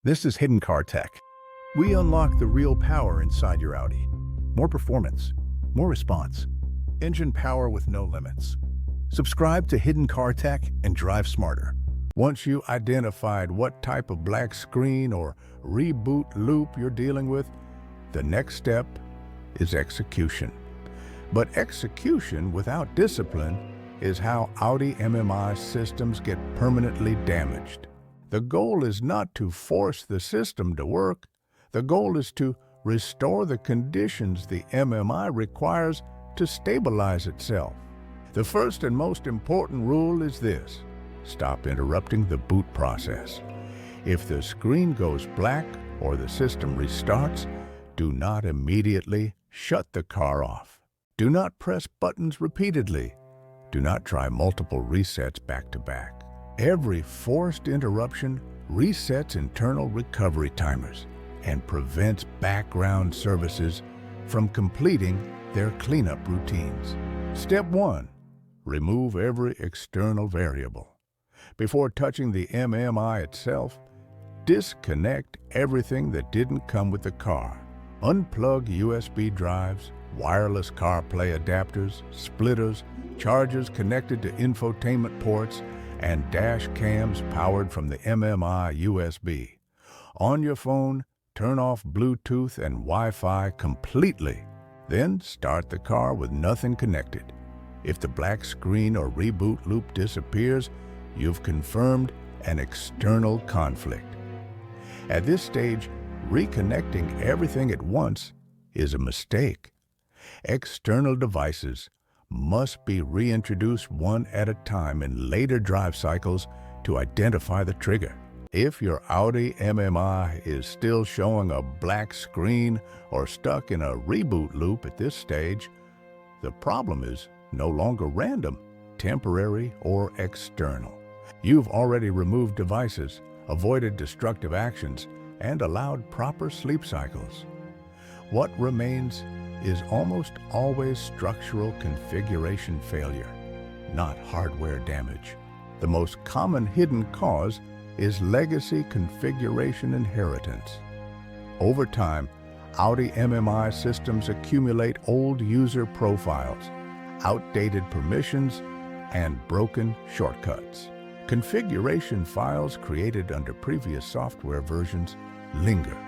This is Hidden Car Tech. We unlock the real power inside your Audi. More performance, more response, engine power with no limits. Subscribe to Hidden Car Tech and drive smarter. Once you identified what type of black screen or reboot loop you're dealing with, the next step is execution. But execution without discipline is how Audi MMI systems get permanently damaged. The goal is not to force the system to work. The goal is to restore the conditions the MMI requires to stabilize itself. The first and most important rule is this: stop interrupting the boot process. If the screen goes black or the system restarts, do not immediately shut the car off. Do not press buttons repeatedly. Do not try multiple resets back to back. Every forced interruption resets internal recovery timers and prevents background services from completing their cleanup routines. Step 1. Remove every external variable. Before touching the MMI itself, disconnect everything that didn't come with the car. Unplug USB drives, wireless CarPlay adapters, splitters, chargers connected to infotainment ports, and dash cams powered from the MMI USB. On your phone, turn off Bluetooth and Wi-Fi completely. Then start the car with nothing connected. If the black screen or reboot loop disappears, you've confirmed an external conflict. At this stage, reconnecting everything at once is a mistake. External devices must be reintroduced one at a time in later drive cycles to identify the trigger. If your Audi MMI is still showing a black screen or stuck in a reboot loop at this stage, the problem is no longer random, temporary, or external. You've already removed devices, avoided destructive actions, and allowed proper sleep cycles. What remains is almost always structural configuration failure, not hardware damage. The most common hidden cause is legacy configuration inheritance. Over time, Audi MMI systems accumulate old user profiles, outdated permissions, and broken shortcuts. Configuration files created under previous software versions linger.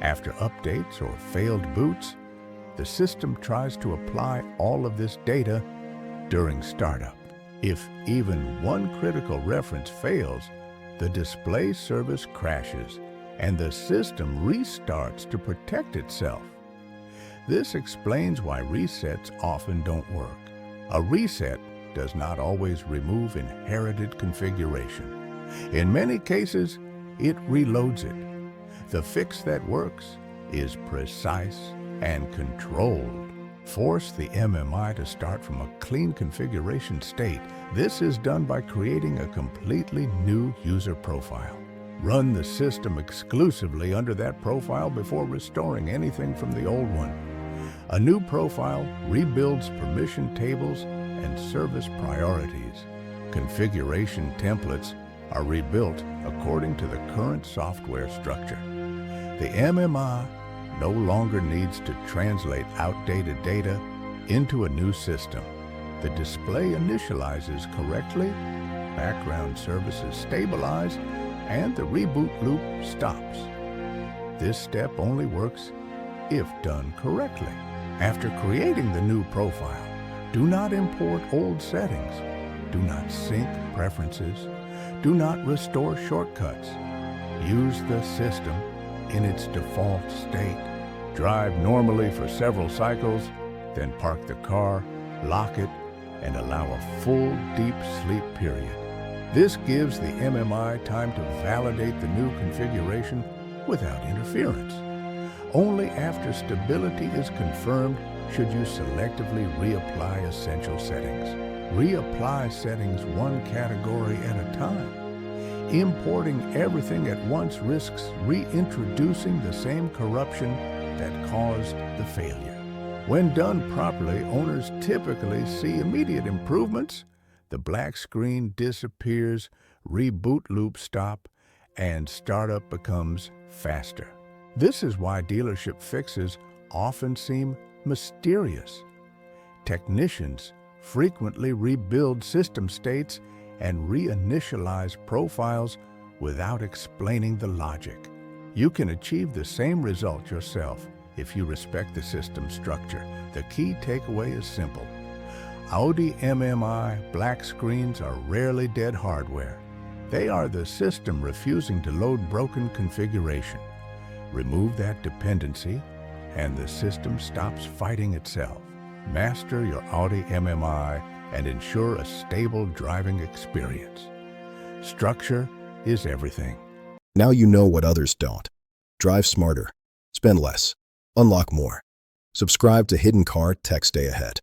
After updates or failed boots, the system tries to apply all of this data during startup. If even one critical reference fails, the display service crashes and the system restarts to protect itself. This explains why resets often don't work. A reset does not always remove inherited configuration. In many cases, it reloads it. The fix that works is precise and controlled. Force the MMI to start from a clean configuration state. This is done by creating a completely new user profile. Run the system exclusively under that profile before restoring anything from the old one. A new profile rebuilds permission tables and service priorities. Configuration templates are rebuilt according to the current software structure. The MMI no longer needs to translate outdated data into a new system. The display initializes correctly, background services stabilize, and the reboot loop stops. This step only works if done correctly. After creating the new profile, do not import old settings. Do not sync preferences. Do not restore shortcuts. Use the system in its default state. Drive normally for several cycles, then park the car, lock it, and allow a full deep sleep period. This gives the MMI time to validate the new configuration without interference. Only after stability is confirmed should you selectively reapply essential settings. Reapply settings one category at a time. Importing everything at once risks reintroducing the same corruption that caused the failure. When done properly, owners typically see immediate improvements. The black screen disappears, reboot loops stop, and startup becomes faster. This is why dealership fixes often seem mysterious. Technicians frequently rebuild system states and reinitialize profiles without explaining the logic. You can achieve the same result yourself if you respect the system structure. The key takeaway is simple. Audi MMI black screens are rarely dead hardware. They are the system refusing to load broken configuration. Remove that dependency, and the system stops fighting itself. Master your Audi MMI and ensure a stable driving experience. Structure is everything. Now you know what others don't. Drive smarter. Spend less. Unlock more. Subscribe to Hidden Car Tech. Stay ahead.